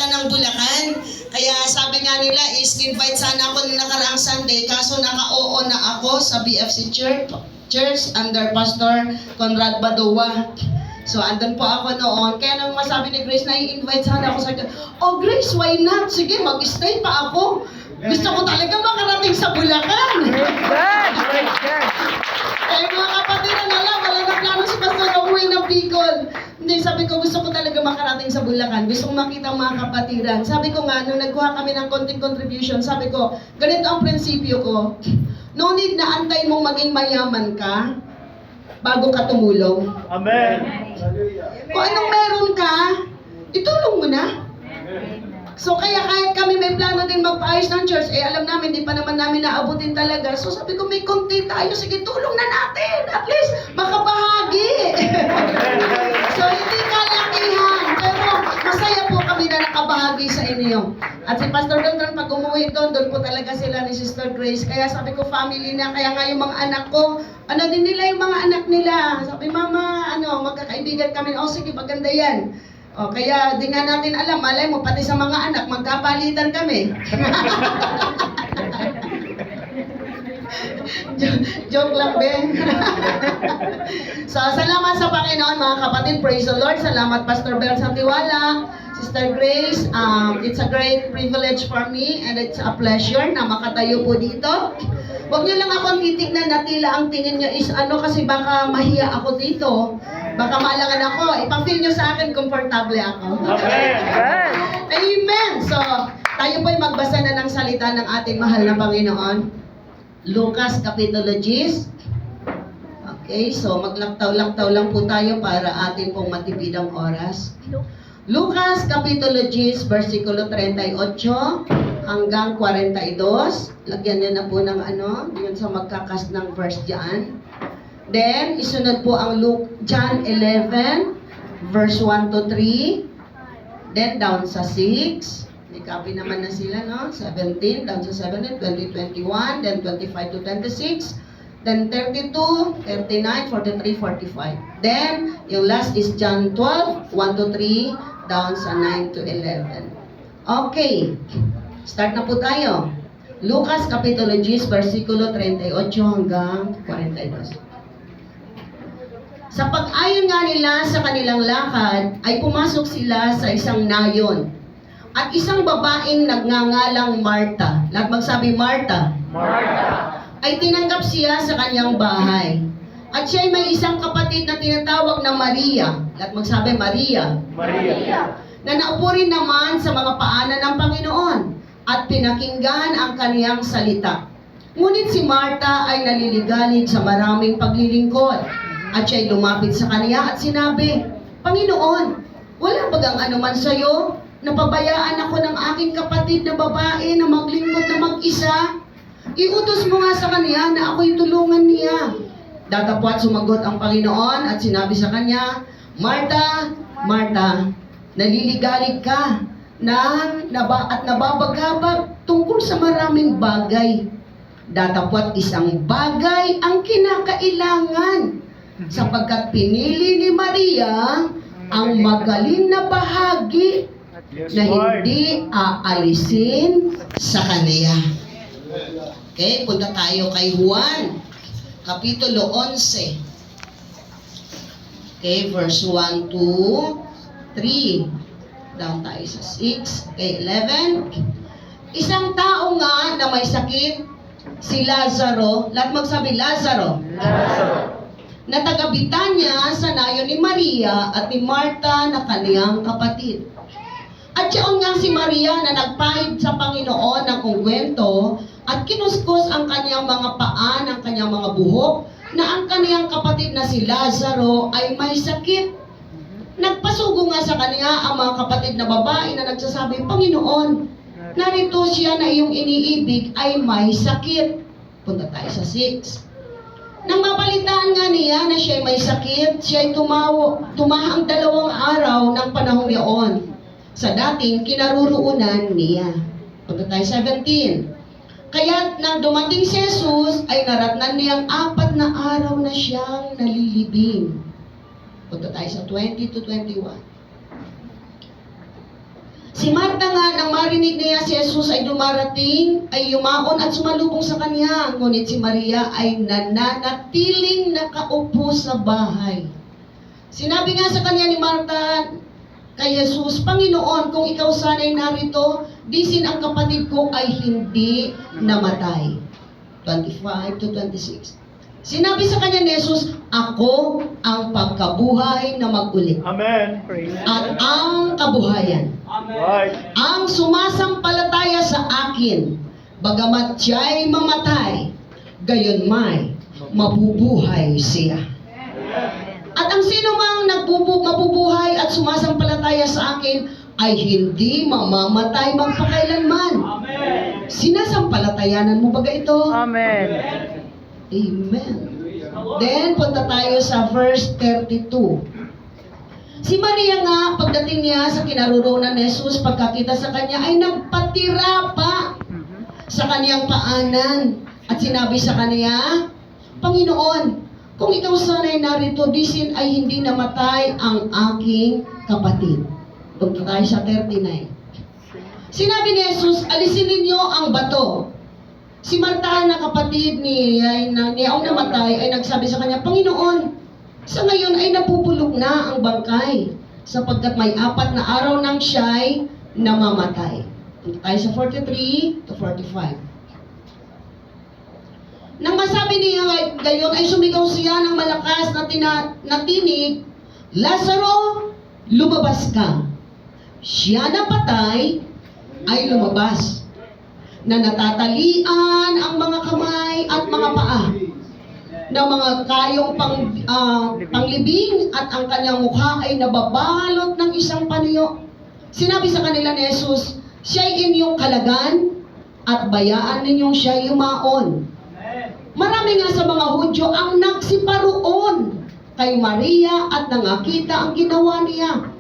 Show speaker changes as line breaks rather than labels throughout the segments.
pumunta ng Bulacan. Kaya sabi nga nila is invite sana ako ng nakaraang Sunday, kaso naka-oo na ako sa BFC Church under Pastor Conrad Badua. So andun po ako noon. Kaya nang masabi ni Grace na i-invite sana ako sa oh Grace, why not? Sige, mag-stay pa ako. Gusto ko talaga makarating sa Bulacan. Eh mga kapatid, wala na plano si Pastor na uwi ng Bicol. Hindi, sabi ko gusto ko talaga makarating sa Bulacan. Gusto ko makita ang mga kapatiran. Sabi ko nga, nung nagkuha kami ng konting contribution, sabi ko, ganito ang prinsipyo ko. No need na antay mong maging mayaman ka bago ka tumulong.
Amen.
Kung anong meron ka, itulong mo na. So kaya kahit kami may plano din magpaayos ng church, eh alam namin, di pa naman namin naabutin talaga. So sabi ko, may konti tayo, sige tulong na natin. At least makabahagi. So hindi kalakihan, pero masaya po kami na nakabahagi sa inyo. At si Pastor Beltran, pag umuwi doon po talaga sila ni Sister Grace. Kaya sabi ko, family na, kaya nga yung mga anak ko, ano din nila yung mga anak nila. Sabi, Mama, magkakaibigan kami. O sige, maganda yan. O, kaya di nga natin alam, malay mo, pati sa mga anak, magkapalitan kami. Joke lang, Ben. So, salamat sa Panginoon, mga kapatid. Praise the Lord. Salamat, Pastor Bel Santiwala, Sister Grace. It's a great privilege for me and it's a pleasure na makatayo po dito. Huwag niyo lang akong titignan na tila ang tingin niyo is kasi baka mahiya ako dito. Baka maalangan ako. Ipang-feel niyo sa akin, komportable ako.
Amen.
Amen. So, tayo po'y magbasa na ng salita ng ating mahal na Panginoon. Lucas Kapitulo 10. Okay, so maglaktaw-laktaw lang po tayo para atin pong matipid ang oras. Lucas Kapitulo 10, versikulo 38 hanggang 42. Lagyan niyo na po ng yun sa magkakas ng verse dyan. Then, isunod po ang John 11, verse 1 to 3. Then, down sa 6. May copy naman na sila, no? 17, down sa 17, 20, 21, then 25 to 26. Then 32, 39, 43, 45. Then, yung last is John 12, 1 to 3, down sa 9 to 11. Okay. Start na po tayo. Lucas Kapitulo 10, versikulo 38 hanggang 42. Sa pag-ayon nga nila sa kanilang lakad, ay pumasok sila sa isang nayon. At isang babaeng nagngangalang Marta, lahat magsabi Marta, ay tinanggap siya sa kanyang bahay. At siya ay may isang kapatid na tinatawag na Maria, lahat magsabi Maria, na naupo rin naman sa mga paanan ng Panginoon at pinakinggan ang kaniyang salita. Ngunit si Marta ay naliligalig sa maraming paglilingkod. At siya'y lumapit sa kaniya at sinabi, Panginoon, wala bagang anuman sa'yo? Napabayaan ako ng aking kapatid na babae na maglingkod na mag-isa. Iutos mo nga sa kaniya na ako'y tulungan niya. Datapwat sumagot ang Panginoon at sinabi sa kanya, Marta, Marta, naliligalig ka at nababagabag tungkol sa maraming bagay. Datapwat isang bagay ang kinakailangan, sapagkat pinili ni Maria ang magaling na bahagi na hindi aalisin sa kaniya. Okay, punta tayo kay Juan, Kapitulo 11. Okay, verse 1 to 3. Down tayo sa 6. Okay, 11. Isang tao nga na may sakit, si Lazaro, lahat magsabi Lazaro. Na taga Betania sa nayon ni Maria at ni Marta na kaniyang kapatid. At siyon nga si Maria na nagpahid sa Panginoon ng ungwento at kinuskos ang kaniyang mga paa, ang kaniyang mga buhok, na ang kaniyang kapatid na si Lazaro ay may sakit. Nagpasugo nga sa kaniya ang mga kapatid na babae na nagsasabi, Panginoon, narito siya na iyong iniibig ay may sakit. Punta tayo sa 6. Nang mabalitaan nga niya na siya may sakit, siya ay tumahang 2 araw ng panahon niyon sa dating kinaruroonan niya. Punta tayo 17. Kaya nang dumating si Jesus, ay naratnan niyang 4 na araw na siyang nalilibing. Punta tayo sa 20 to 21. Si Marta nga, nang marinig niya si Jesus ay dumarating, ay yumaon at sumalubong sa kanya. Ngunit si Maria ay nananatiling nakaupo sa bahay. Sinabi nga sa kanya ni Marta kay Jesus, Panginoon, kung ikaw sana'y narito, disin ang kapatid ko ay hindi namatay. 25 to 26. Sinabi sa kanya ni Jesus, ako ang pagkabuhay na mag-uli.
Amen.
At ang kabuhayan.
Right.
Ang sumasampalataya sa akin, bagamat siya'y mamatay, gayon may mabubuhay siya. At ang sino mang mabubuhay at sumasampalataya sa akin, ay hindi mamamatay magpakailanman.
Amen.
Sinasampalatayanan mo ba ito?
Amen.
Amen. Then, punta tayo sa verse 32. Si Maria nga, pagdating niya sa kinaroroonan ni Jesus, pagkakita sa kanya, ay nagpatira pa sa kanyang paanan. At sinabi sa kanya, Panginoon, kung ikaw sana'y narito, disin ay hindi namatay ang aking kapatid. Punta tayo sa 39. Sinabi ni Jesus, alisin ninyo ang bato. Si Marta na kapatid ni ang namatay ay nagsabi sa kanya, Panginoon, sa ngayon ay napupulog na ang bangkay sapagkat may 4 na araw nang siya'y namamatay. Punta tayo sa 43 to 45. Nang masabi niya gayon ay sumigaw siya ng malakas na tinig, Lazaro, lumabas ka. Siya na patay ay lumabas, na natatalian ang mga kamay at mga paa, na mga kayong panglibing at ang kanyang mukha ay nababalot ng isang panuyo. Sinabi sa kanila ni Jesus, siya'y inyong kalagan at bayaan ninyong siya'y yumaon. Marami nga sa mga Hudyo ang nagsiparoon kay Maria at nangakita ang ginawa niya,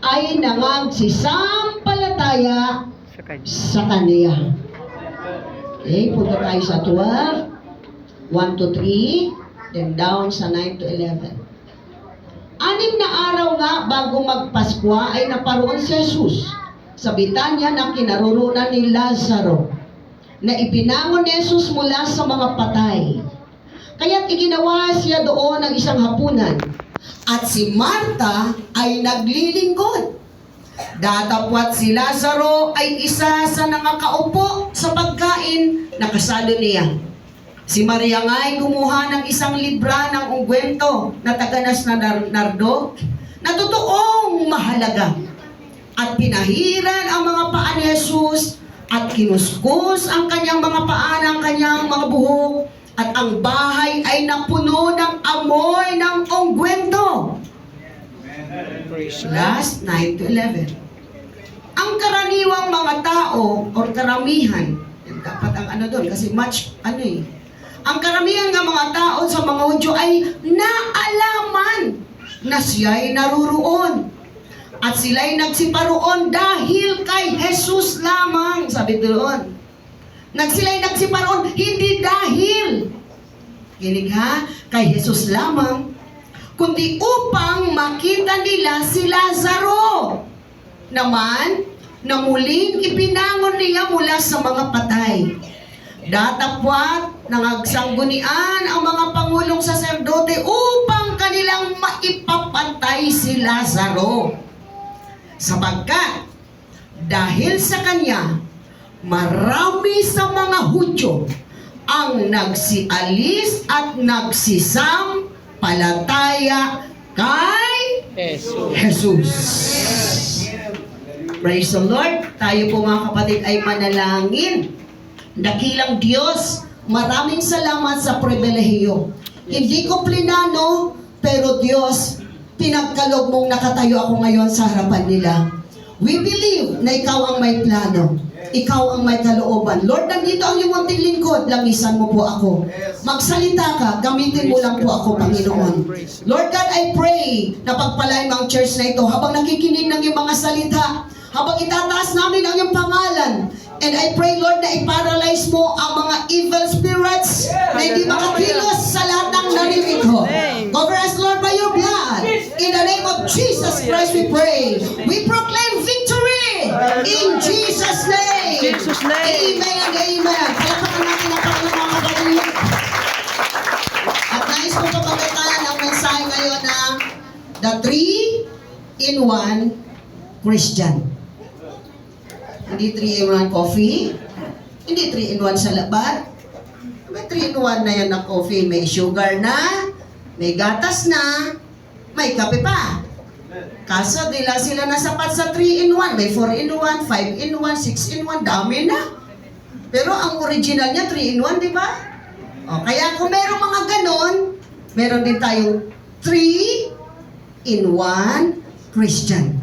ay nangagsisampalataya sa kanya. Okay, punta tayo sa 12, 1 to 3, then down sa 9 to 11. 6 na araw nga bago magpaskwa ay naparoon si Jesus sa Betanya na kinaroroonan ni Lazaro, na ibinangon ni Jesus mula sa mga patay. Kaya't iginawa siya doon ng isang hapunan. At si Marta ay naglilingkod. Datapwat si Lazaro ay isa sa nakakaupo sa pagkain na kasalo niya. Si Maria nga ay kumuha ng isang libra ng ungwento na taganas na nardo na totoong mahalaga. At pinahiran ang mga paa ni Jesus at kinuskus ang kanyang mga paa ng kanyang mga buhok. At ang bahay ay napuno ng amoy ng ungwento. Last 9 to 11. Ang karaniwang mga tao or karamihan, dapat ang ano doon kasi ang karamihan ng mga tao sa mga Hudyo ay naalaman na siya'y naruroon. At sila'y nagsiparoon dahil kay Jesus lamang, sabi doon. Sila'y nagsiparoon, hindi dahil, kinig ha, kay Jesus lamang, kundi upang makita nila si Lazaro naman na muling ipinangon niya mula sa mga patay. Datapwat nangagsangunian ang mga pangulong saserdote upang kanilang maipapatay si Lazaro. Sapagkat dahil sa kanya, marami sa mga Hudyo ang nagsialis at nagsisampalataya kay Jesus. Praise the Lord. Tayo po mga kapatid ay manalangin. Dakilang Diyos, maraming salamat sa pribilehiyo. Hindi ko plinano, pero Diyos, pinagkaloob mong nakatayo ako ngayon sa harapan nila. We believe na ikaw ang may plano. Ikaw ang may kalooban. Lord, nandito ang iyong munting lingkod. Langisan mo po ako. Magsalita ka. Gamitin mo lang po ako, Panginoon. Lord God, I pray na pagpalain mo ang church na ito habang nakikinig ng iyong mga salita. Habang itataas namin ang iyong pangalan. And I pray, Lord, na i-paralyze mo ang mga evil spirits na hindi makakilos sa lahat ng narinig ko. Cover us, Lord, by your blood. In the name of Jesus Christ we pray. We proclaim victory In Jesus' name.
Jesus' name.
Amen and amen. Palakpakan natin ang Panginoon mga kapatid. At nais ko pagkakataan ang mensahe ngayon na the 3-in-1 Christian. Hindi 3-in-1 coffee, hindi 3-in-1 sa labat. May 3-in-1 na yan na coffee. May sugar na, may gatas na, may kape pa. Kaso di lang sila nasapat sa 3-in-1. May 4-in-1, 5-in-1, 6-in-1, dami na. Pero ang original niya 3-in-1, di ba? O, kaya kung merong mga ganon, meron din tayong 3-in-1 Christian.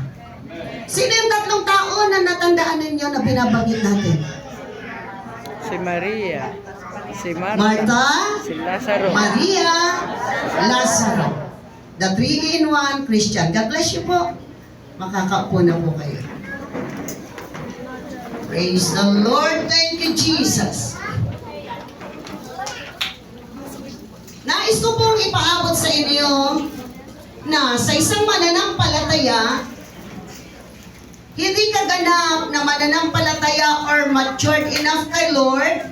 Sino yung tatlong tao na natandaan ninyo na binabanggit natin?
Si Maria. Si Marta.
Marta,
Si Lazaro.
Maria, Lazaro. The 3-in-1 Christian. God bless you po. Makakaupo na po kayo. Praise the Lord. Thank you, Jesus. Nais ko pong ipaabot sa inyo na sa isang mananampalataya, hindi ka ganap na mananampalataya or matured enough kay Lord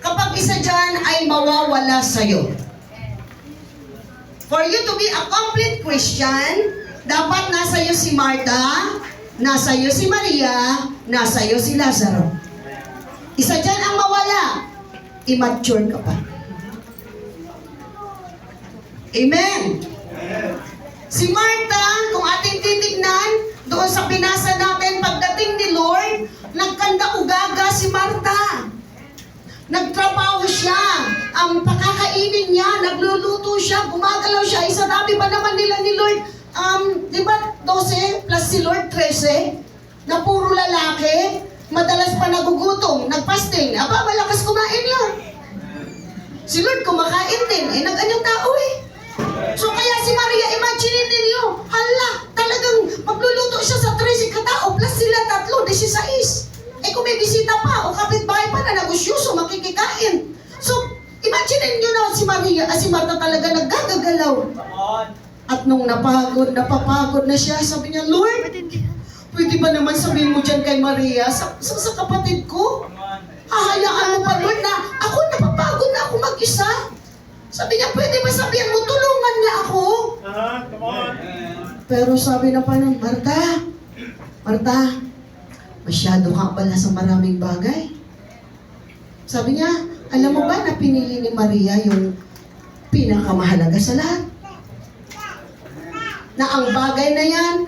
kapag isa dyan ay mawawala sa'yo. For you to be a complete Christian, dapat nasa iyo si Marta, nasa iyo si Maria, nasa iyo si Lazaro. Isa dyan ang mawala, immature ka pa. Amen. Si Marta, kung ating titignan, doon sa binasa natin, pagdating ni Lord, nagkanda-ugaga si Marta. Nagtrabaho siya, ang pakakainin niya, nagluluto siya, gumagalaw siya. Isanabi ba naman nila ni Lord, di ba 12 plus si Lord 13, na puro lalaki, madalas pa nagugutom, nagfasting, aba malakas kumain yun. Si Lord kumakain din, nag-anyang tao eh. So kaya si Maria, imagine ninyo, hala, talagang magluluto siya sa 13 katao, plus sila 3, 16. Kung may bisita pa o kapitbahay pa na nagusyoso, makikikain. So, imagine niyo na si Maria, si Marta talaga naggagagalaw. At nung napapagod na siya, sabi niya, Lord, pwede ba naman sabihin mo dyan kay Maria, sa kapatid ko? Hahayaan mo pa, Lord, na ako napapagod na ako mag-isa. Sabi niya, pwede ba sabihin mo, tulungan niya ako? Pero sabi na pa nun, Marta, masyado ka pala sa maraming bagay. Sabi niya, alam mo ba na pinili ni Maria yung pinakamahalaga sa lahat? Na ang bagay na yan,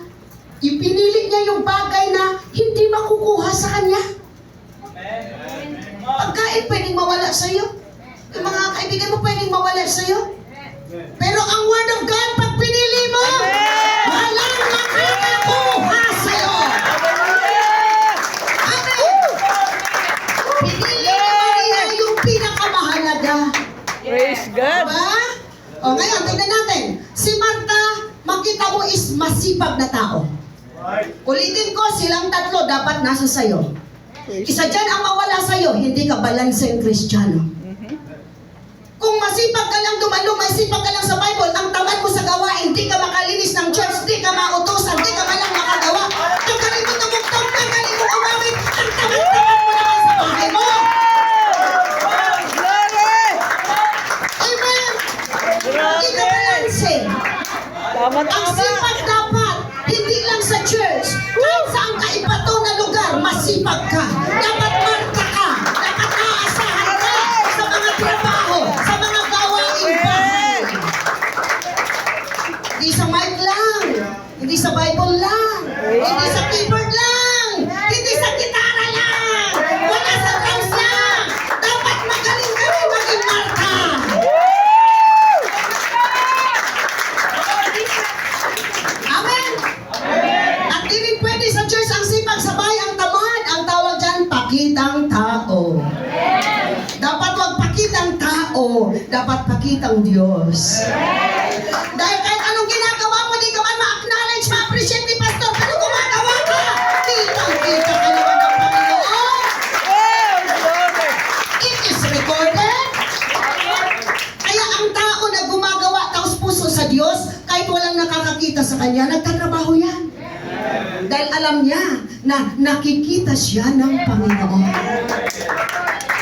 ipinili niya yung bagay na hindi makukuha sa kanya. Pagkain pwedeng mawala sa'yo. Yung mga kaibigan mo pwedeng mawala sa'yo. Pero ang Word of God, pag pinili mo, walang makakakuha sa'yo.
Praise God.
Diba? O ngayon, tignan natin. Si Marta, makita mo is masipag na tao. Ulitin ko, silang 3 dapat nasa sayo. Isa dyan ang mawala sa'yo, hindi ka balanseng Kristiyano. Kung masipag ka lang dumalo, masipag ka lang sa Bible, ang tamad mo sa gawain, hindi ka makalinis ng church, hindi ka mautusan, hindi ka malang makagawa. Ang galing mo tumugtog, ang galing mo umawit, ang tamad-tamad mo naman sa bahay mo. Hindi ka balanse. Ang sipag dapat, hindi lang sa church, kahit saan ka ipato na lugar, masipag ka. Dapat marka ka. Dapat aasahan ka sa mga trabaho, sa mga gawain bahay. Hindi sa mic lang, hindi sa Bible lang, hindi sa keyboard lang, hindi sa gitara lang, wala sa drums lang. Dapat magaling ka rin maging marka. Amen. At di rin pwede sa church ang sipag, sabay ang tamad. Ang tawag dyan, pakitang tao. Dapat wag pakitang tao, dapat pakitang Diyos. Dahil kahit anong ginagawa mo, di ka man ma-acknowledge, ma-appreciate ni Pastor, pero gumagawa ka. Kitang-kita ka naman ng Panginoon. It is recorded. Kaya ang tao na gumagawa taos puso sa Diyos, kahit walang nakakakita sa Kanya, nagtatrabaho yan. Dahil alam niya na nakikita siya ng Panginoon.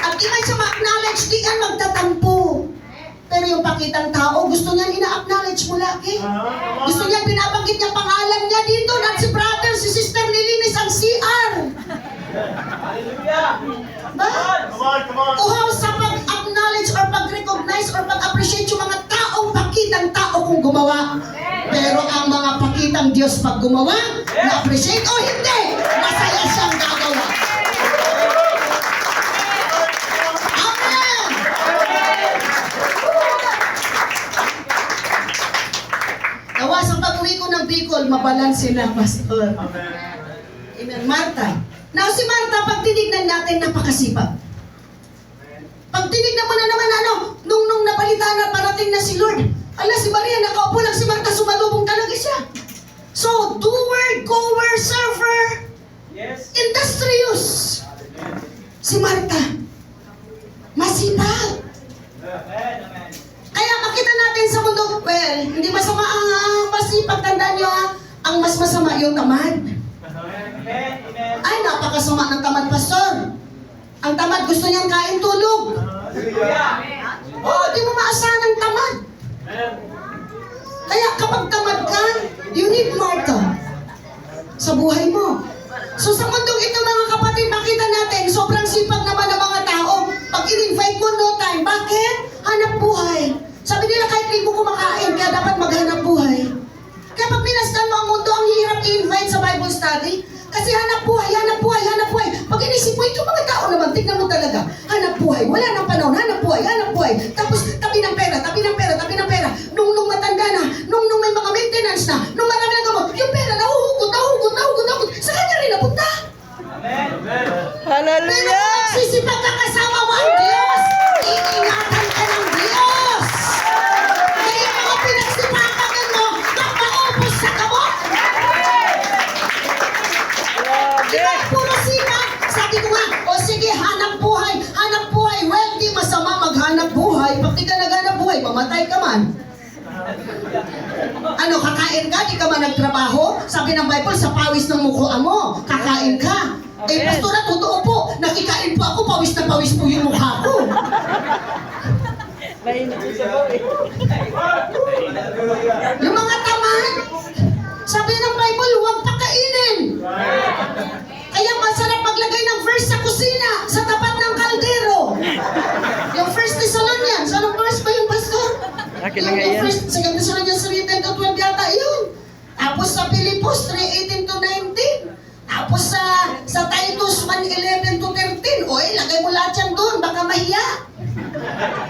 At di man siya ma-acknowledge, di yan magtatampo. Pero yung pakitang tao, gusto niya ina-acknowledge mo lagi. Gusto niya binabanggit niya pangalan niya dito, at si brother, si sister nilinis ang CR. Ba? Uhaw sa pag-acknowledge or pag-recognize or pag-appreciate yung mga taong pakitang tao kung gumawa. Pero ang mga pakitang Diyos pag gumawa, na-appreciate o hindi, masaya siyang gagawa. Amen! Nawa sa pag-uwi ko ng Bicol, mabalansin na, Pastor. Amen. Martha. Now si Martha, pag tinignan natin, napakasipag. Pag tinignan mo na naman, nung nabalita na parating na si Lord, ala, si Maria, nakaupo lang si Martha, sumalubong talaga siya. So, doer, goer, server, industrious. Si Martha, masipag. Kaya makita natin sa mundo, well, hindi masama ang masipag, tandaan nyo ang mas masama yung tamad. Ay, napakasama ng tamad, Pastor. Ang tamad, gusto niyang kain tulog. Oo, di mo maasahan ng tamad. Kaya kapag tamad ka, you need Martha sa buhay mo. So sa mundong ito, mga kapatid, makita natin, sobrang sipag naman ng mga tao. Pag in-invite mo, no time. Bakit? Hanap buhay. Sabi nila, kahit linggo kumakain, kaya dapat maghanap buhay. Kaya pag pinasdan mo ang mundo, ang hirap i-invite sa Bible study. Kasi hanap buhay, hanap buhay, hanap buhay. Pag inisip mo, ito mga tao naman, tignan mo talaga. Hanap buhay, wala nang panahon, hanap buhay, hanap buhay. Tapos tabi ng pera, tabi ng pera, tabi ng pera. Nung matanda na, nung may mga maintenance na, nung marami ng gamot, yung pera nahuhugot. Sa kanya rin napunta. Pero
Hallelujah!
kung magsisipag ka kasama mo ang Diyos, iingatan ka ng Diyos. Kaya mga pinagsipakagan mo, mapaubos sa gamot. Diba, puro sipag. Sabi ko nga, o sige, hanap buhay. Well, di masama maghanap buhay. Pag di ka naghanap buhay, mamatay ka man. Ano, kakain ka, di ka man nagtrabaho? Sabi ng Bible, sa pawis ng mukha mo, kakain ka. Eh, pastora, totoo po, nakikain po ako, pawis na pawis po yung mukha ko.
Mainit yung sabaw eh.
Yung mga tamad, sabi ng Bible, huwag pakainin. Kaya masarap maglagay ng verse sa kusina, sa tapat ng kaldero. Yung 1 Thessalonians, anong verse ba yung pastor?
Akin na nga yan.
Yung 2 Thessalonians 3:10-12 yata yun. Tapos sa Pilipos 3:18-19. Tapos sa Titus 1:11-13. O lagay mo lahat yan doon, baka mahiya.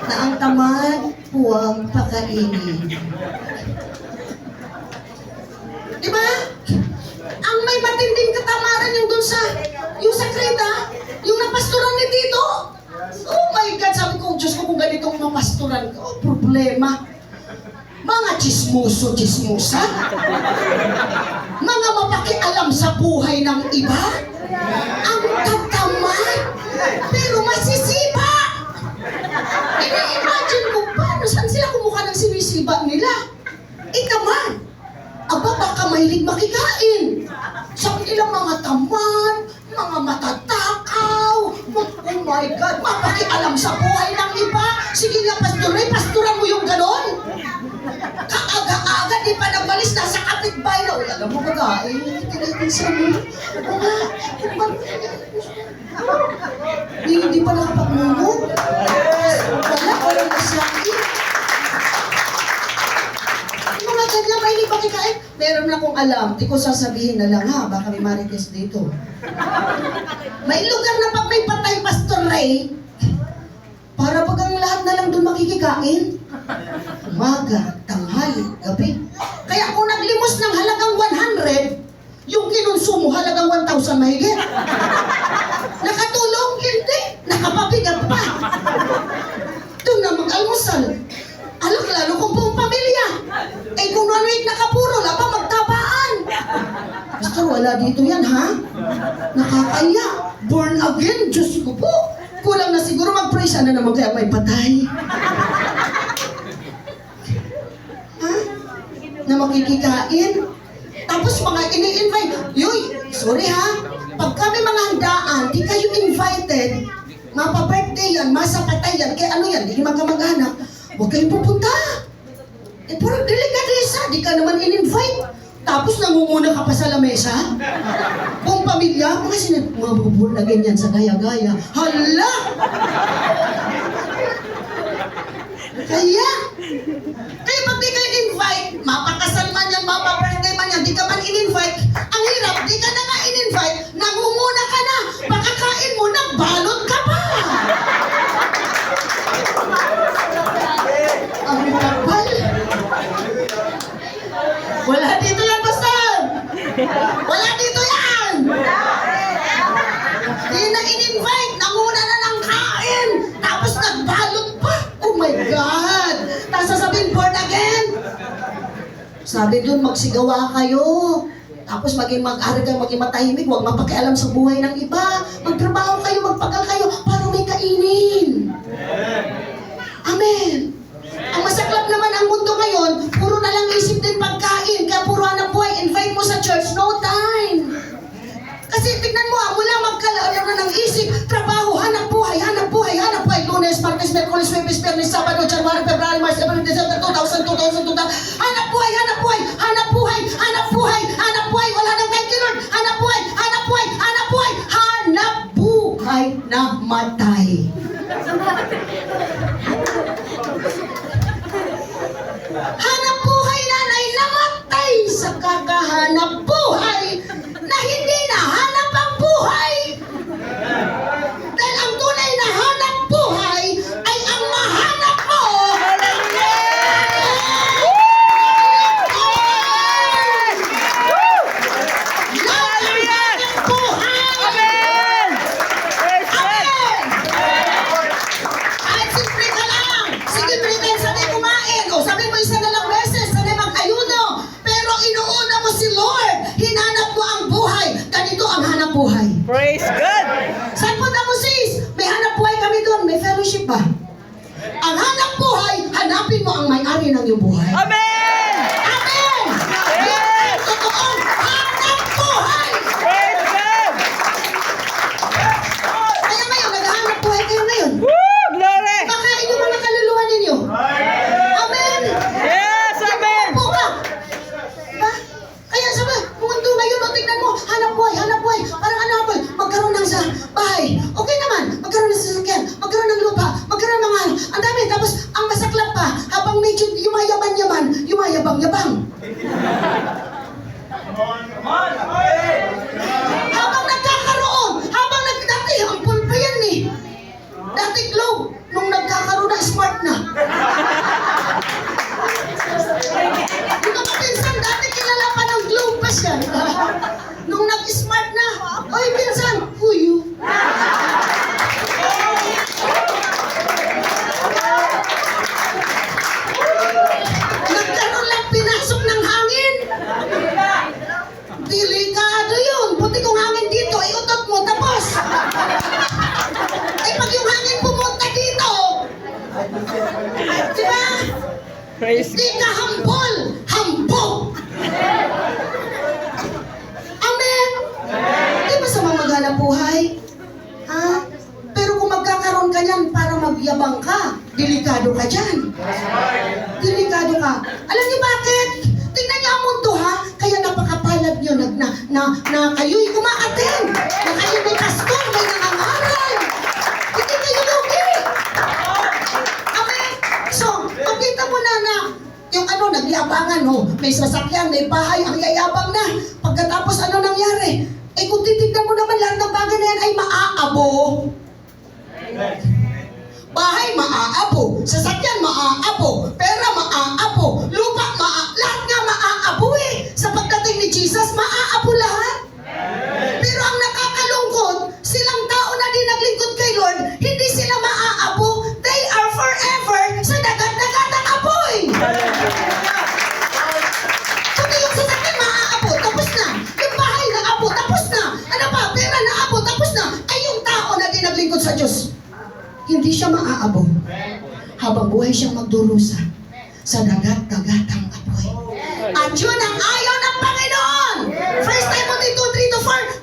Na ang tamad, huwag pakainin. Diba? Ang may matinding katamaran yung doon yung sa Creta, yung napastoran ni Tito. Oh my God, sabi ko, Diyos ko, kung ganitong mapastoran ko, problema. Mga chismosa, mga mapakialam sa buhay ng iba, ang tatamad, pero masisiba. Ini-imagine ko, paano, saan sila kumuha ng sinisiba nila? Ikaman, aba, baka mahilig makikain. Sabi nila mga tamad, mga matatakaw. Oh my God, mapakialam sa buhay ng iba. Sige nga, pastoran mo yung ganon. Kaaga-aga, di pa nagbalis, nasa kapitbahay na. Alam mo, kagain, tinitin sa mo. O nga, hindi pa nakapagmunod. Walang nasyaki. Mga ganyan, mahilig makikain. Meron na akong alam, di ko sasabihin na lang ha, baka may marites dito. May lugar na pag may patay, Pastor Ray, para pag ang lahat na lang doon makikikain. Umaga, tanghali, gabi. Kaya kung naglimos ng halagang 100, yung kinonsumo halagang 1,000 mahigit. Nakatulong? Hindi. Nakapabigat pa. Doon na mag-almusal. Alam, lalo kung buong pamilya. Eh kung 1 week nakapuro, wala pa magtabaan. Pastor, wala dito yan, ha? Nakakaya. Born again, Diyos ko po. Kulang na siguro mag-pray siya na naman kaya may patay. Ha? Na makikikain. Tapos mga ini-invite. Yoy, sorry ha, pag kami mga handaan, di kayo invited, mapa-birthday yan, masapatay yan, kaya ano yan, di magkamag-anak, huwag kayong pupunta. Eh, puro delikadesa, di ka naman in-invite. Tapos nangunguna ka pa sa lamesa? Buong pamilya, mga sinabubul na ganyan sa gaya-gaya. Hala! Kaya pag di kayo invite, mapakasal man yan, mapa-birthday man yan, di ka man in-invite, ang hirap, di ka na nga in-invite, nangunguna ka na, pagkakain mo, nagbalot ka pa! Ang kapal! Wala dito yan, Pastor! Wala dito yan! Di na in-invite, nanguna na ng kain, tapos nagbalot pa! Oh my God! Tapos sasabihin, born again! Sabi dun, magsigawa kayo. Tapos maging mag-aral kayo, maging matahimik, huwag mapakialam sa buhay ng iba. Magtrabaho kayo, magpagal kayo, para may kainin. Amen. Ang masaklap naman ang mundo ngayon, puro na lang isip din pagkain, kaya puro anak buhay, invite mo sa church, no time. Kasi tignan mo, mula magkalaala na ng isip, trabaho, hanap buhay, hanap buhay, hanap buhay, Lunes, Martes, Merkulis, Huwebes, Biyernes, Sabado, January, February, March, April, December, 2000, hanap buhay, hanap buhay, hanap buhay, hanap buhay, hanap buhay, wala nang thank you Lord, hanap buhay, hanap buhay, hanap buhay, hanap buhay na matay. Hanap buhay nanay namatay sa kakahanap buhay na hindi na hanap ang buhay. Dahil ang tunay na hanap buhay ay ang mahanap mo.
Amen! Praise God!
Kahit simple ka lang. Sige, pretend sanay kumain. O sabi mo isa na lang beses, sanay mag-ayuno. Pero inuuna mo si Lord. Hinanap mo ang buhay. Ganito ang hanap buhay.
Praise God!
Saan punta mo sis? May hanap buhay kami doon. May fellowship ba? Ang hanap buhay, hanapin mo ang may-ari ng iyong buhay.
Amen!
Amen! Yan ang totoong hanap buhay.
Praise God!
Kaya ngayon, naghahanap buhay kayo ngayon.
Woo! Glory!
Makain yung mga kaluluwa ninyo. Amen!
Yes! Amen!
Upo ka. Diba? Kaya sabi, mundo ngayon, o tignan mo, hanap buhay, hanap buhay. Parang hanap buhay, magkaroon ng sa bahay. Okay naman, magkaroon ng sasakyan, magkaroon ng lupa, magkaroon ng mga, ang dami. Tapos, ang masaklap pa, habang medyo yumayaman-yaman, yumayabang-yabang. Habang nagkakaroon, habang dati, ang pulpa yan eh. Dati globe, nung nagkakaroon na smart na. Yung mga pinsan, dati kilala pa ng globe pa siya. Nung nag-smart na, oy pinsan, huyo. Nagkaroon lang pinasok ng hangin. Delikado yun. Buti kung hangin dito, iutot mo, tapos. Eh pag yung hangin pumunta dito, diba?
Praise
Di ka hambol, hambog. Amen. Di ba sa mga maghanap buhay? Ha? Pero kung magkakaroon ka niyan para magyabang ka, delikado ka dyan. Delikado ka. Alam niyo bakit? Tingnan niyo ang mundo ha. Kaya napakapalad niyo na kayo'y kumakatin. Na kayo may pastor, may nangangaral. Hindi kayo lugi. Amen. So, makita mo na yung nagyabangan, may sasakyan, may bahay, ang yayabang na. Pagkatapos ano nangyari? Eh kung titignan mo naman lahat ng bagay na yan ay maaabo. Bahay maaabo, sasakyan maaabo, pera maaabo, lupa lahat nga maaabo eh. Sa pagdating ni Jesus, maaabo lahat. Pero ang nakakalungkot, silang tao na din naglingkod kay Lord, hindi sila maaabo. They are forever sa dagat-dagat ng apoy. Kundi yung sasakyan maaabo, tapos na. Yung bahay naaabo, tapos na. Ano pa, pera naaabo, tapos na. Ay yung tao na din naglingkod sa Diyos, hindi siya maaabo. Habang buhay siyang magdurusa sa dagat-dagatang apoy. At yun ang ayaw ng Panginoon. 1 Timothy 2:3-4,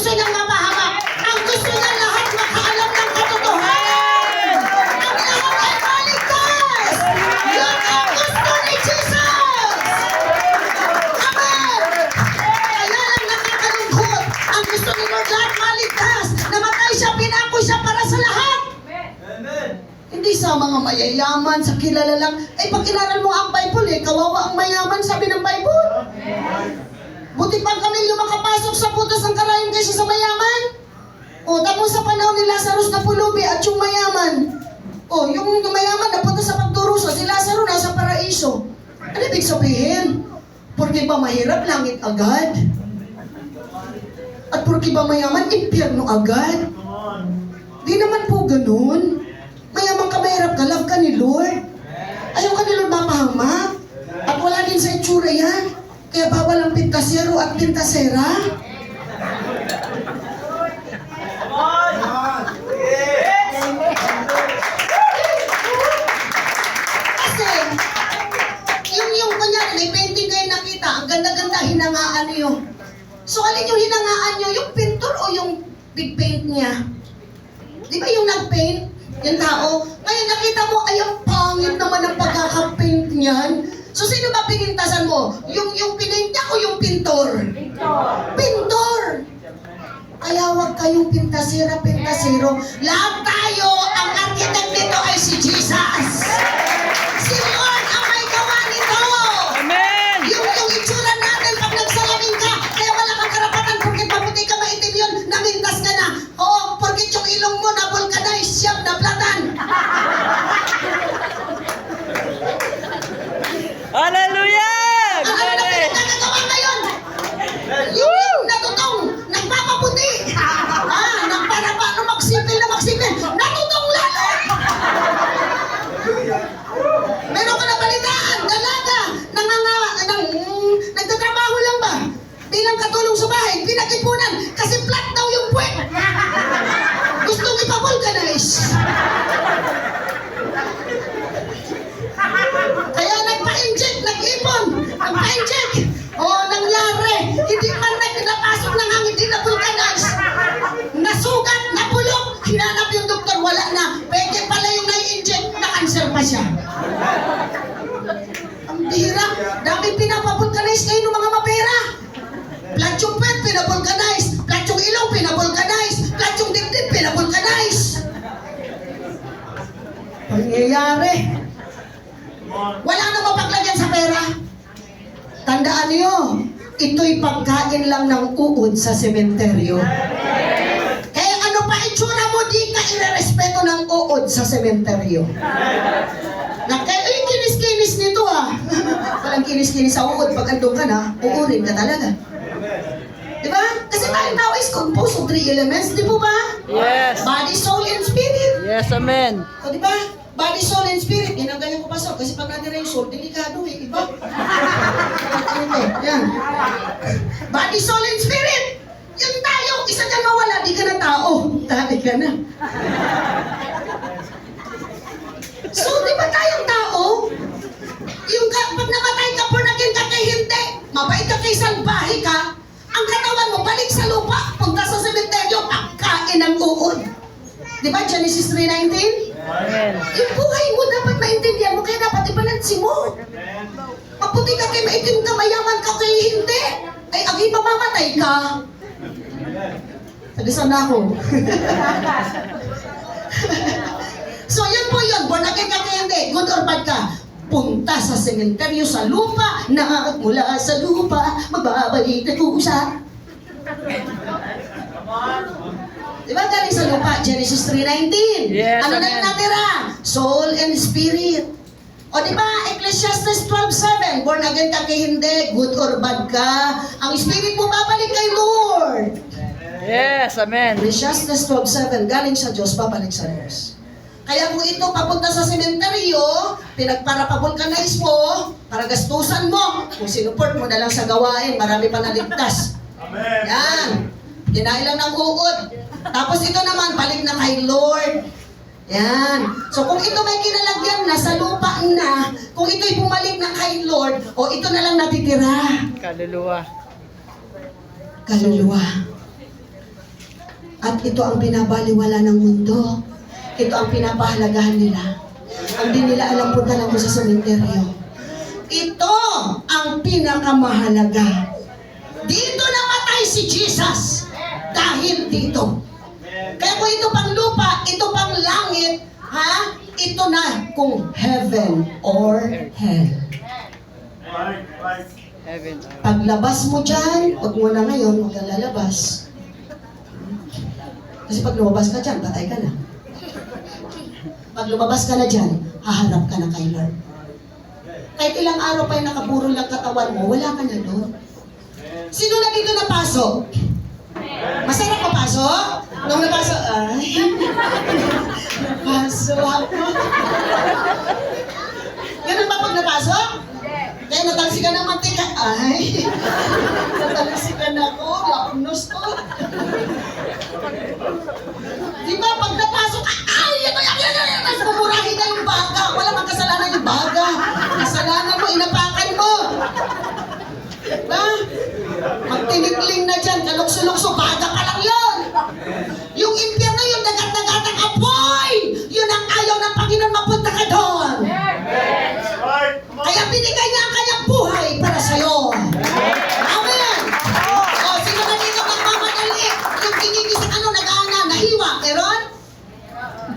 gusto niyang mapahamak. Ang gusto niya lahat makaalam ng katotohanan. Ang lahat ay maligtas. Yun ang gusto ni Jesus. Amen. Kaya lang nakakalungkot. Ang gusto ni Lord lahat maligtas. Namatay siya, pinako siya para sa lahat. Hindi sa mga mayayaman, sa kilala lang. Eh, pag inaral mo ang Bible, kawawa ang mayaman, sabi ng Bible. Buti pang kamilyo makapasok sa putas ng karayom kaysa sa mayaman. O, tapos sa panahon ni Lazarus na pulubi at yung mayaman. O, yung mayaman napunta sa pagdurusa, si Lazarus nasa paraiso. Ano ibig sabihin? Porque ba mahirap, langit agad? At porque ba mayaman, impyerno agad? Di naman po ganun. Mayaman ka, mahirap ka, love ka ni Lord. Ayaw ka ni Lord mapahamak. At wala din sa itsura yan. Kaya bawal ang pintasero at pintasera. Kasi, yung kunyari, may painting kayo nakita, ang ganda-ganda, hinangaan niyo. So, alin yung hinangaan niyo? Yung pintor o yung big paint niya? Di ba yung nag-paint? Yung tao? Ngayon nakita mo, ay ang pangit naman ang pagkaka-paint niyan. So, sino ba pinintasan mo? Yung pinaint niya o yung pintor? Pintor! Kaya huwag kayong pintasira, pintasiro. Lahat tayo, ang architect nito ay si Jesus. Si Lord ang may gawa nito.
Amen.
Yung itsura natin pag nagsalamin ka, kaya wala kang karapatan porque maputi ka, maitim yun, namintas ka na. Oo, porque yung ilong mo na vulcanize, siyam na platan.
Hallelujah!
Ano na
Glory!
pinagkakagawa ngayon? Yung natutong, nagpapaputi. Para paano magsipil na magsipil. Natutong lalo. Meron ka na balitaan, dalaga, nagtatrabaho lang ba? Bilang katulong sa bahay, pinag-ipunan, kasi flat daw yung puwet. Gustong ipavulcanize. Kaya nagpa-inject, nag-ipon, nagpa-inject. Nangyari, hindi man napasok ng hangin, hindi na-vulcanize. Nasugat, napulok, hinanap yung doktor, wala na. Pwede pala yung nai-inject, na-cancer pa siya. Ang bihira, dami pinapavulcanize kayo ng mga mapera. Flat yung puwet, pinavulcanize. Flat yung ilong, pinavulcanize. Flat yung dibdib, pinavulcanize. Pangyayari. Wala na mapaglagyan sa pera. Tandaan niyo, ito'y pagkain lang ng uod sa sementeryo. Kaya ano pa itsura mo, di ka irerespeto ng uod sa sementeryo. Ay, kinis-kinis nito Walang kinis-kinis sa uod. Pag andun ka na, uurin ka talaga. Diba? Kasi tayong tao is composed of 3 elements, di po ba?
Yes.
Body, soul, and spirit.
Yes, amen.
O diba? Body, soul, and spirit. Yan ang ganyan ko pasok. Kasi pag natin na yung soul, delikado Iba? Yan. Body, soul, and spirit. Yung tayo, isa dyan mawala, di ka na tao. Tayo ka na. So, di ba tayong tao? Pag namatay ka, pornagin ka kay hindi. Mabait ka kay salbahe ka. Ang katawan mo, balik sa lupa. Punta sa sementeryo, pagkain ng uod. Di ba, Genesis 3:19?
Amen.
Yung buhay mo dapat maintindihan mo, kaya dapat ibalansi mo. Maputi ka kay maitim ka, mayaman ka kay hindi. Ay, agi mamamatay ka. Tagisan na ako. So, yun po yun. Born again ka kay hindi. Good or bad ka. Punta sa sementeryo sa lupa na mula sa lupa, magbabalik na kusa. Diba galing sa lupa? Genesis 3:19.
Yes,
Ano na
amen.
yung natira? Soul and spirit. O diba, Ecclesiastes 12:7, born again ka kay hindi, good or bad ka, ang spirit mo babalik kay Lord.
Yes, amen.
Ecclesiastes 12:7, galing sa Diyos, babalik sa Diyos. Kaya kung ito papunta sa sementeryo, pinagpara-vulcanize mo, para gastusan mo, kung sinuport mo na lang sa gawain, marami pa naligtas.
Amen.
Yan. Kinain lang ng uod. Tapos ito naman, balik na kay Lord. Yan. So kung ito may kinalagyan na sa lupa na, kung ito'y bumalik na kay Lord, o ito na lang natitira.
Kaluluwa.
Kaluluwa. At ito ang binabaliwala ng mundo. Ito ang pinapahalagahan nila. Ang di nila alam punta lang sa sementeryo. Ito ang pinakamahalaga. Dito namatay si Jesus. Dahil dito. Kaya kung ito pang lupa, ito pang langit, ha? Ito na kung heaven or hell.
Heaven.
Paglabas mo dyan, huwag mo na ngayon, huwag kang lalabas. Kasi pag lumabas ka dyan, patay ka na. Pag lumabas ka na dyan, haharap ka na kay Lord. Kahit ilang araw pa yung nakaburo lang katawan mo, wala ka na doon. Sino na dito napasok? Masarap papasok? Nung napasok, ay, napasok ako. Ganun ba pag napasok? Kaya natalsikan ng mantika, ay, natalsikan ako, lapnos ko. Di ba, pag napasok, ay, yan, mas pumurahin na yung baga. Wala mang kasalanan yung baga. Kasalanan mo, inapakan mo. Diba? Magtinigling na dyan, kalukso-lukso, baga pa lang yun. Yung impyerno, yung dagat-dagatang apoy, yun ang ayaw ng Panginoon mapunta ka doon. Kaya binigay niya ang kanyang buhay para sa'yo. Amen! O, sino na dito magmamadali? Yung kinigising, nag-aana, nahiwa, meron?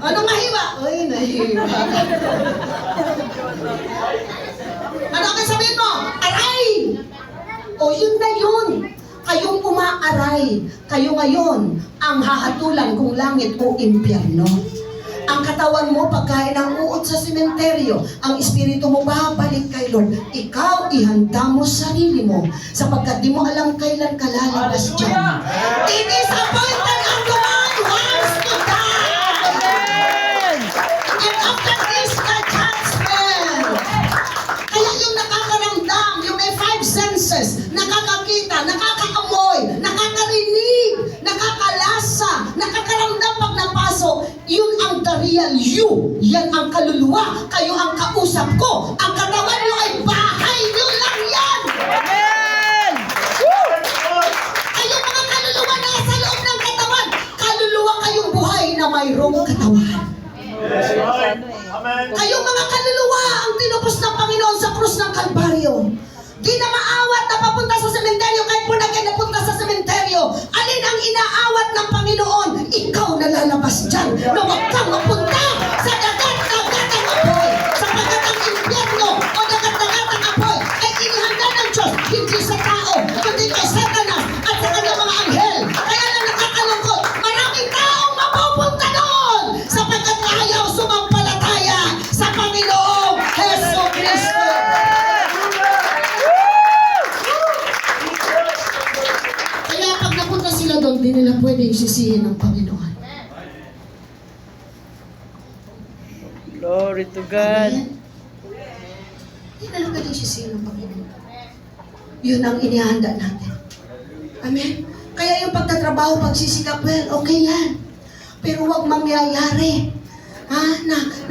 Anong nahiwa? Uy, nahiwa. Ano ang sabihin mo? Aray! O, yun na yun. Kayong umaaray. Kayo ngayon ang hahatulan kung langit o impyerno. Ang katawan mo, pagkain ang uod sa sementeryo, ang espiritu mo babalik kay Lord. Ikaw, ihanda mo sarili mo, sapagkat di mo alam kailan ka lalabas dyan. It is appointed unto man once to die. And after this, the judgment. Kaya yung nakakaramdam, yung may 5 senses, nakakakita, nakakaamoy, nakakarinig, nakakalasa, nakakaramdam pag napasok, yun ang the real you. Yan ang kaluluwa. Kayo ang kausap ko. Ang katawan nyo ay bahay nyo lang yan.
Amen!
Kayong mga kaluluwa na sa loob ng katawan, kaluluwa kayong buhay na mayroong katawan. Kayong mga kaluluwa ang tinupos ng Panginoon sa krus ng Kalbaryo. Di na maawat na papunta sa sementeryo kahit po na kayo napunta sa sementeryo. Alin ang inaawat ng Panginoon? Ikaw na lalabas dyan na huwag kang mapunta sa dagat-dagatang apoy. Sapagkat ang impyerno o dagat-dagatang apoy ay inihanda ng Diyos, hindi sa tao, kundi kay Satanas at sa kanyang mga anghel. Kaya lang nakakalungkot, maraming taong mapupunta doon sapagkat ayaw sumampalataya sa Panginoong Heso Kristo. Kaya pag napunta sila doon, di nila pwede isisihin ng Panginoon.
Glory to God.
Amen? Di nila pwede isisihin ng Panginoon. Yun ang inihanda natin. Amen? Kaya yung pagtatrabaho, pagsisikap, well, okay yan. Pero huwag mangyayari.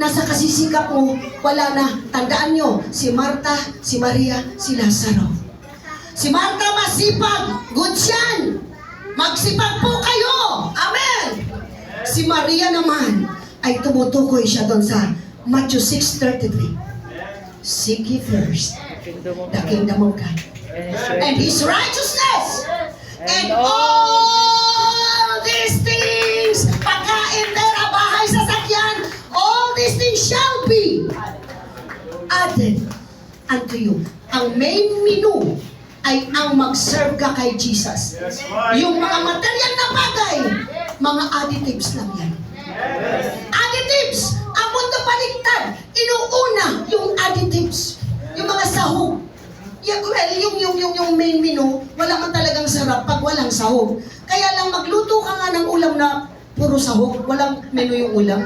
Nasa kasisikap mo, wala na. Tandaan nyo, si Marta, si Maria, si Lazaro. Si Marta masipag, good yan. Magsipag po kayo. Amen. Si Maria naman ay tumutukoy siya doon sa Matthew 6:33. Seek ye first the kingdom of God and His righteousness, and all these things, pagkain, pera, bahay, sasakyan, all these things shall be added unto you. Ang main menu ay ang mag-serve ka kay Jesus. Yung mga material na bagay, mga additives lang yan. Additives! Ang mundo baliktad, inuuna yung additives. Yung mga sahog. Yung main menu, wala man talagang sarap pag walang sahog. Kaya lang magluto ka nga ng ulam na puro sahog, walang menu yung ulam.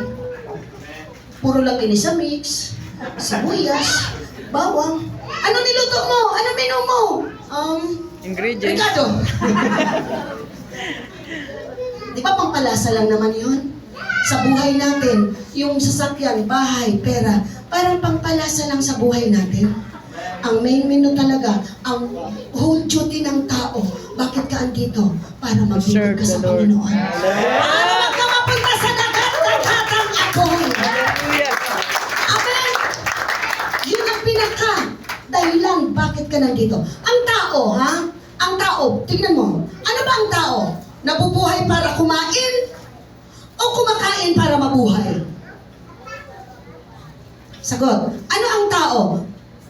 Puro lang inisa mix, sibuyas, bawang. Ano niluto mo? Ano menu mo?
Ingredients.
Ricardo. Di ba pampalasa lang naman yun? Sa buhay natin, yung sasakyan, bahay, pera, parang pampalasa lang sa buhay natin. Ang main menu talaga, ang whole duty ng tao. Bakit ka andito? Para magbigay ka sa
Serve the Lord.
Panginoon. Para wag ka mapunta sa dagat-dagatang apoy.
Hallelujah.
Amen! Yun ang pinaka dahilan bakit ka nandito. Ang tao, ha? Ang tao, tignan mo. Ano ba ang tao? Nabubuhay para kumain? O kumakain para mabuhay? Sagot. Ano ang tao?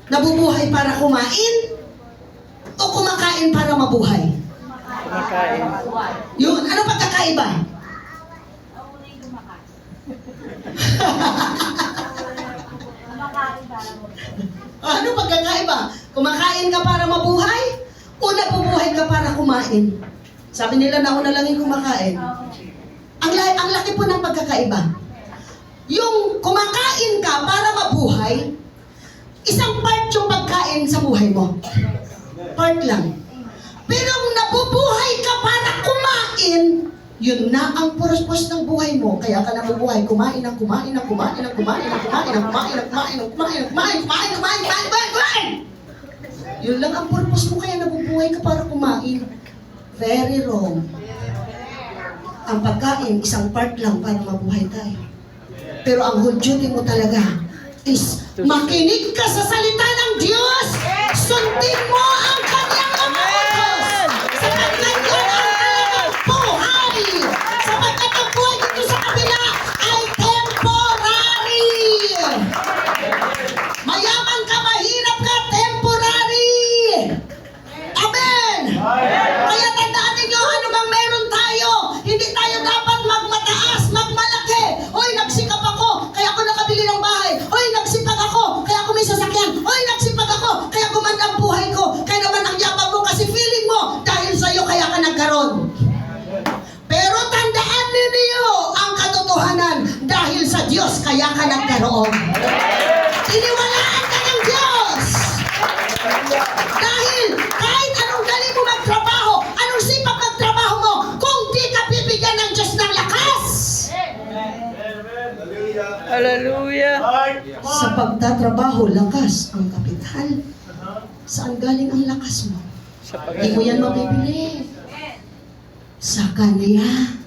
Nabubuhay para kumain? O kumakain para mabuhay?
Kumakain.
Yun. Ano pagkakaiba? Ano pagkakaiba? Kumakain ka para mabuhay? O nabubuhay ka para kumain? Sabi nila, nauna lang yung kumakain. Ang laki po ng pagkakaiba. Yung kumakain ka para mabuhay, isang part yung pagkain sa buhay mo. Part lang. Pero kung nabubuhay ka para kumain, yun na ang purpose ng buhay mo. Kaya ka nabubuhay, kumain ng kumain ng kumain ng kumain ng kumain ng kumain ng kumain ng kumain ng kumain kumain. Yun lang ang purpose mo, kaya nabubuhay ka para kumain. Very wrong. Ang pagkain, isang part lang para mabuhay tayo. Pero ang whole duty mo talaga is makinig ka sa salita ng Diyos. Sundin mo ang kanyang utos. Sapagkat yun ang talagang buhay. Sapagkat ang buhay dito sa kabila ay temporary. Mayaman ka, mahirap ka, temporary. Amen. Kaya tandaan ninyo, ano bang meron tayo? Hindi tayo dapat magmataas, magmalaki. Hoy, nagsikap ako, kaya ako nakabili ng bahay. Hoy, nagsipag ako, kaya ako may sasakyan. Hoy, nagsipag ako, kaya gumanda ang buhay ko. Kaya naman ang yabang mo kasi feeling mo, dahil sa'yo kaya ka nagkaroon. Pero tandaan ninyo ang katotohanan, dahil sa Diyos kaya ka nagkaroon. Iniwalaan ka ng Diyos. Dahil kahit anong galing mo magtrabaho, anong sipag magtrabaho mo, kung di ka bibigyan ng Diyos ng lakas.
Hallelujah.
Sa pagtatrabaho, lakas ang kapital. Saan galing ang lakas mo?
Sa
Hindi mo yan mabibili. Sa Kanya.